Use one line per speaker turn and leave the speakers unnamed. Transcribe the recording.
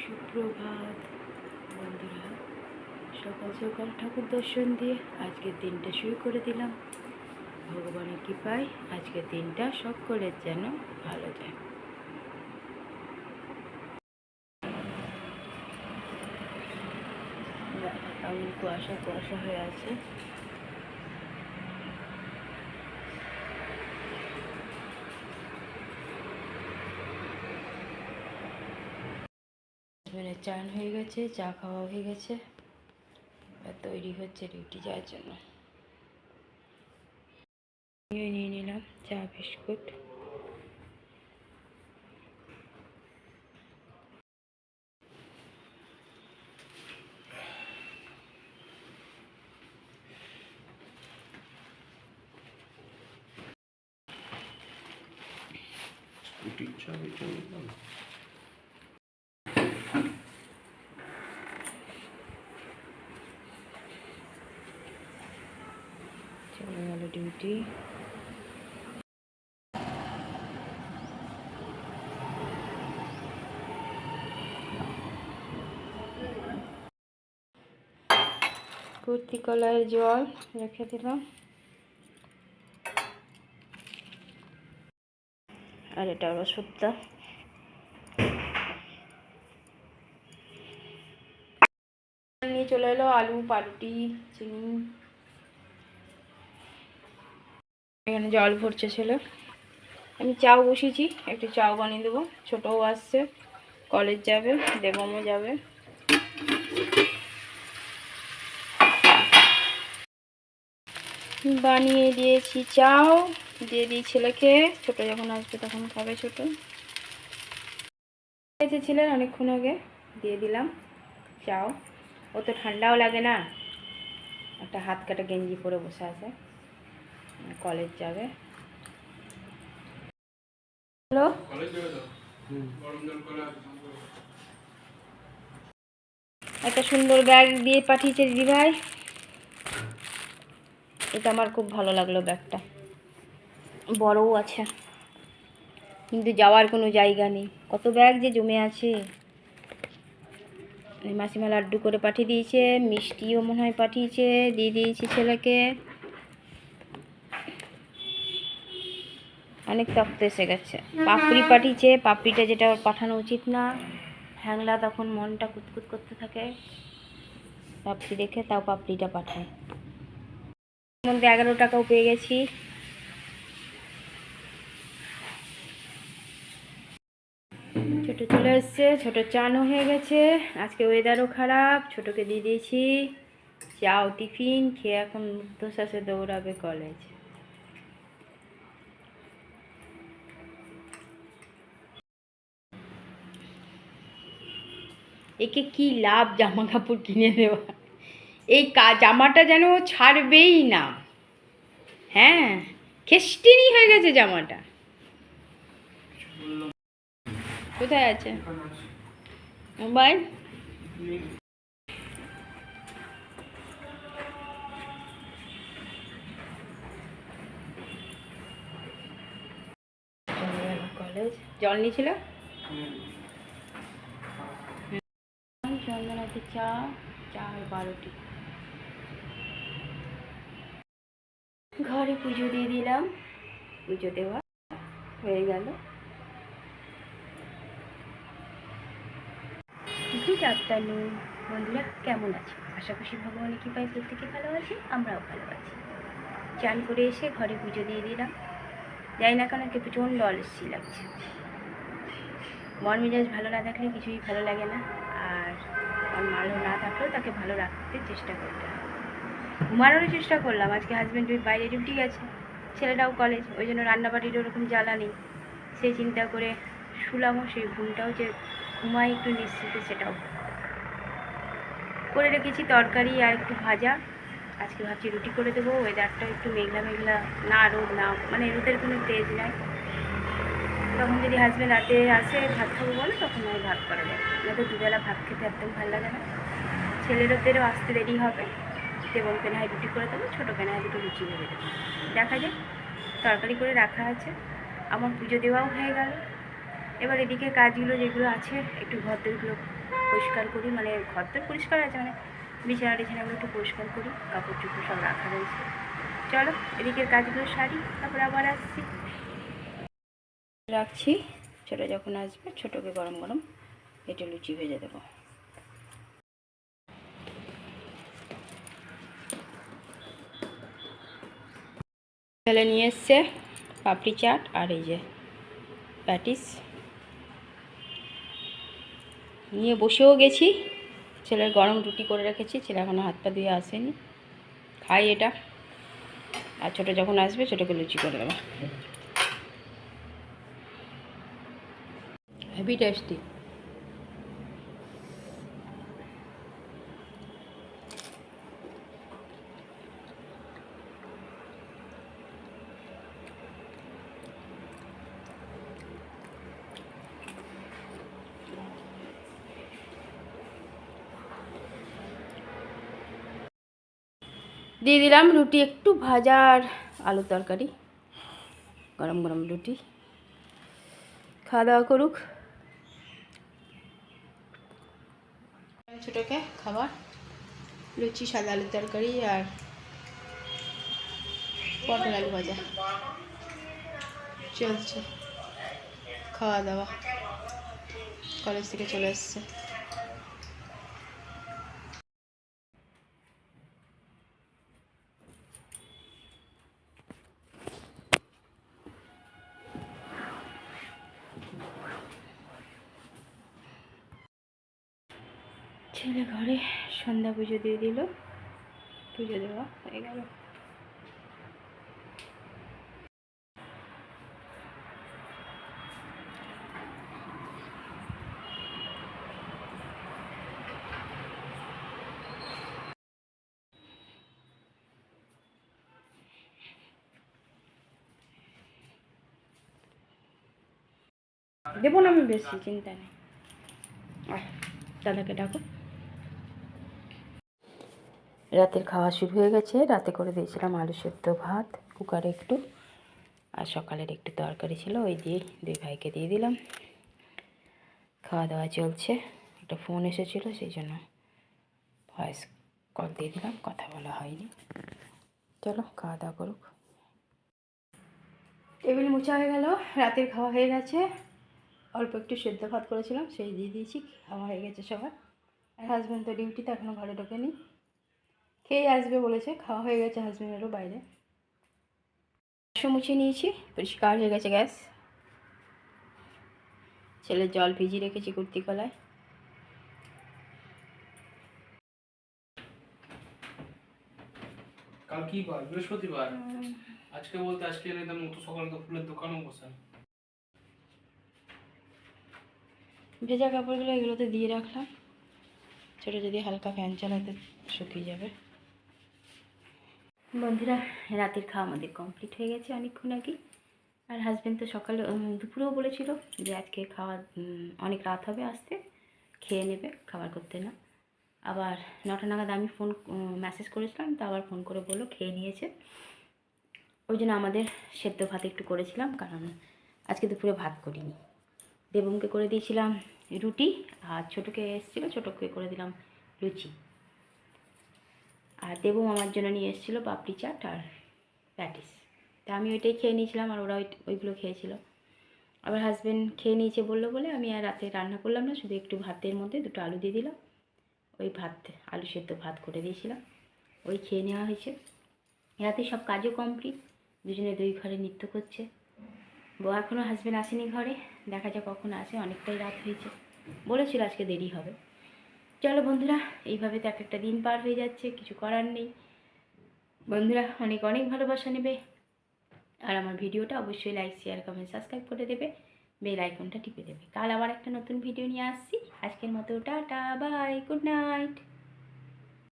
সুপ্রভাত বন্ধুরা। সকাল সকাল ঠাকুর দর্শন দিয়ে আজকের দিনটা শুরু করে দিলাম। ভগবানের কৃপায় আজকের দিনটা সকলের যেন ভালো যায়। এমন কুয়াশা কুয়াশা হয়ে আছে। চান হয়ে গেছে, চা খাওয়া হয়ে গেছে, আর তৈরি হচ্ছে ডিউটি যাওয়ার জন্য। নিয়ে নিলাম চা বিস্কুট। চলে গেল ডিউটি। কুর্তি কলাইয়ের জল রেখে দিলাম, আর এটা হলো শুক্তা। নিয়ে চলে এলো আলু, পাউরুটি, চিনি। এখানে জল ভরছে ছেলে। আমি চাও বসিয়েছি, একটু চাও বানিয়ে দেবো। ছোটও আসছে, কলেজ যাবে, দেবমও যাবে। বানিয়ে দিয়েছি চাও, দিয়ে দিই ছেলেকে। ছোট যখন আসবে তখন খাবে ছোট। এসেছিলেন অনেকক্ষণ আগে, দিয়ে দিলাম চাও। ও তো ঠান্ডাও লাগে না, একটা হাত কাটা গেঞ্জি পরে বসে আছে, কলেজ যাবে। হ্যালো, একটা সুন্দর ব্যাগ দিয়ে পাঠিয়েছে দিদিভাই। এটা আমার খুব ভালো লাগলো ব্যাগটা, বড়ও আছে কিন্তু যাওয়ার কোনো জায়গা নেই। কত ব্যাগ যে জমে আছে। মাসিমা লাড্ডু করে পাঠিয়ে দিয়েছে, মিষ্টিও মনে হয় পাঠিয়েছে, দিয়ে দিয়েছি ছেলেকে। অনেক তপ্ত এসে গেছে। পাপড়ি পাঠিয়েছে, পাপড়িটা যেটা পাঠানো উচিত না, হ্যাংলা তখন মনটা কুতকুত করতে থাকে। পাপড়ি দেখে তাও পাপড়িটা পাঠায়। এর মধ্যে 11 টাকাও পেয়ে গেছি। ছোট চলে এসছে, ছোট চানও হয়ে গেছে। আজকে ওয়েদারও খারাপ, ছোটকে দিয়ে দিয়েছি চাও টিফিন খেয়ে এখন মুক্তশ্বাসে দৌড়াবে কলেজ। একে কি লাভ জামা কাপড় কিনে দেওয়া, এই জামাটা যেন ছাড়বেই না। হ্যাঁ, খেস্টিনি হয়ে গেছে জামাটা। কোথায় আছে মোবাইল? কলেজ জল নিয়েছিল। চন্দনাতে চা, চা আর 12টি। ঘরে পুজো দিয়ে দিলাম, পুজো দেওয়া হয়ে গেল। গুড আফটারনুন বন্ধুরা, কেমন আছে? আশা করছি ভগবানের কৃপায় প্রত্যেকে ভালো আছে, আমরাও ভালো আছি। চান করে এসে ঘরে পুজো দিয়ে দিলাম। যাই না কেন একটু প্রচণ্ড অলস্যি লাগছে। মন মেজাজ ভালো না থাকলে কিছুই ভালো লাগে না, আর ভালো না থাকলেও তাকে ভালো রাখতে চেষ্টা করতে হয়। ঘুমানোরও চেষ্টা করলাম। আজকে হাজব্যান্ড বাইরে ডিউটি গেছে, ছেলেটাও কলেজ, ওই জন্য রান্নাবাড়ির ওরকম জ্বালা নেই। সেই চিন্তা করে শুলামও, সেই ঘুমটাও যে ঘুমাই একটু নিশ্চিন্তে সেটাও করে রেখেছি। তরকারি আর একটু ভাজা। আজকে ভাবছি রুটি করে দেবো। ওয়েদারটা একটু মেঘলা মেঘলা, না রোদ না, মানে রোদের কোনো তেজ নাই। তখন যদি হাজব্যান্ড রাতে আসে ভাত খাবো বলে, তখন আমি ভাত করা যাবে, না তো দুবেলা ভাত খেতে একদম ভালো লাগে না। ছেলেদেরও আসতে দেরি হবে, দেবন পেনায় রুটি করে দেবো, ছোটো পেনায় দুটো লুচি ভেজে দেবো, দেখা যায়। তরকারি করে রাখা আছে। আমার পুজো দেওয়াও হয়ে গেল। এবার এদিকে কাজগুলো যেগুলো আছে একটু ঘরদোরগুলো পরিষ্কার করি, মানে ঘর তো পরিষ্কার আছে, মানে বিছানা টিছানাগুলো একটু পরিষ্কার করি, কাপড় চোপড় সব রাখা রয়েছে। চলো এদিকের কাজগুলো সারি, তারপরে আবার আসছি। রাখছি, ছোটো যখন আসবে ছোটোকে গরম গরম এটা লুচি ভেজে দেবো। ছেলে নিয়ে এসছে পাপড়ি চাট আর এই যে প্যাটিস নিয়ে বসেও গেছি। ছেলের গরম রুটি করে রেখেছি, ছেলে এখনও হাত পা ধুয়ে আসেনি, খাই এটা। আর ছোটো যখন আসবে ছোটোকে লুচি করে দেবো। Heavy tasty. দিয়ে দিলাম রুটি একটু ভাজা আর আলুর তরকারি, গরম গরম রুটি। খাওয়া দাওয়া করুক। ছোটোকে খাবার লুচি, সাদা আলুর তরকারি আর পটল আলু ভাজা চলছে খাওয়া দাওয়া। কলেজ থেকে চলে এসছে। ছেলে ঘরে সন্ধ্যা পুজো দিয়ে দিল, পুজো দেওয়া হয়ে গেল। দেবো না আমি, বেশি চিন্তা নেই। দাদাকে ডাকো। রাতের খাওয়া শুরু হয়ে গেছে। রাতে করে দিয়েছিলাম আলু সেদ্ধ ভাত কুকারে একটু, আর সকালের একটু তরকারি ছিল, ওই দিয়ে দুই ভাইকে দিয়ে দিলাম। খাওয়া দাওয়া চলছে। একটা ফোন এসেছিলো সেই জন্য ভয়েস কল দিয়ে দিলাম, কথা বলা হয়নি। চলো খাওয়া দাওয়া করুক। টেবিল মোছা হয়ে গেল, রাতের খাওয়া হয়ে গেছে। অল্প একটু সেদ্ধ ভাত করেছিলাম সেই দিয়ে দিয়েছি, খাওয়া হয়ে গেছে সবার। আর হাজব্যান্ড তো ডিউটিতে এখনও ঘরে ঢোকেনি, খেয়ে আসবে বলেছে। খাওয়া হয়ে গেছে হাজব্যান্ডেরও বাইরে। গ্যাসও মুছে নিয়েছি, পরিষ্কার হয়ে গেছে গ্যাস। ছেলের জল ভিজিয়ে রেখেছি কুর্তি কলায়।
কাল কি বার? বৃহস্পতিবার। আজকে বলতে আজকে একদম মতো সকালে তো ফুলের দোকানও বসে।
ভেজা কাপড়গুলো এগুলোতে দিয়ে রাখলাম, ছোটো যদি হালকা ফ্যান চালাতে শুকিয়ে যাবে। বন্ধুরা রাতের খাওয়া আমাদের কমপ্লিট হয়ে গেছে অনেকক্ষণ আগে। আর হাজব্যান্ড তো সকালে দুপুরেও বলেছিল যে আজকে খাওয়া অনেক রাত হবে আসতে, খেয়ে নেবে, খাবার করতে না। আবার 9টা নাগাদ আমি মেসেজ করেছিলাম, তো আবার ফোন করে বললো খেয়ে নিয়েছে। ওই জন্য আমাদের সেদ্ধ ভাত একটু করেছিলাম, কারণ আজকে দুপুরে ভাত করিনি। দেবমকে করে দিয়েছিলাম রুটি, আর ছোটোকে এসেছিলো ছোটোকে করে দিলাম লুচি। আর দেবম আমার জন্য নিয়ে এসেছিলো পাপড়ি চাট আর প্যাটিস, তা আমি ওইটাই খেয়ে নিয়েছিলাম, আর ওরা ওইগুলো খেয়েছিল। আবার হাজব্যান্ড খেয়ে নিয়েছে বললো বলে আমি আর রাতে রান্না করলাম না, শুধু একটু ভাতের মধ্যে 2টো আলু দিয়ে দিলাম, ওই ভাত আলু সেদ্ধ ভাত করে দিয়েছিলাম, ওই খেয়ে নেওয়া হয়েছে। রাতে সব কাজও কমপ্লিট, দুজনে দুই ঘরে নৃত্য করছে। বউ এখনও হাজব্যান্ড আসেনি ঘরে, দেখা যাক কখন আসে, অনেকটাই রাত হয়েছে, বলেছিল আজকে দেরি হবে। চলো বন্ধুরা, এইভাবে তো একটা দিন পার হয়ে যাচ্ছে, কিছু করার নেই। বন্ধুরা অনেক অনেক ভালোবাসা নেবে, আর আমার ভিডিওটা অবশ্যই লাইক শেয়ার কমেন্ট সাবস্ক্রাইব করে দেবে, বেল আইকনটা টিপে দেবে। কাল আবার একটা নতুন ভিডিও নিয়ে আসছি। আজকের মতো টাটা বাই, গুড নাইট।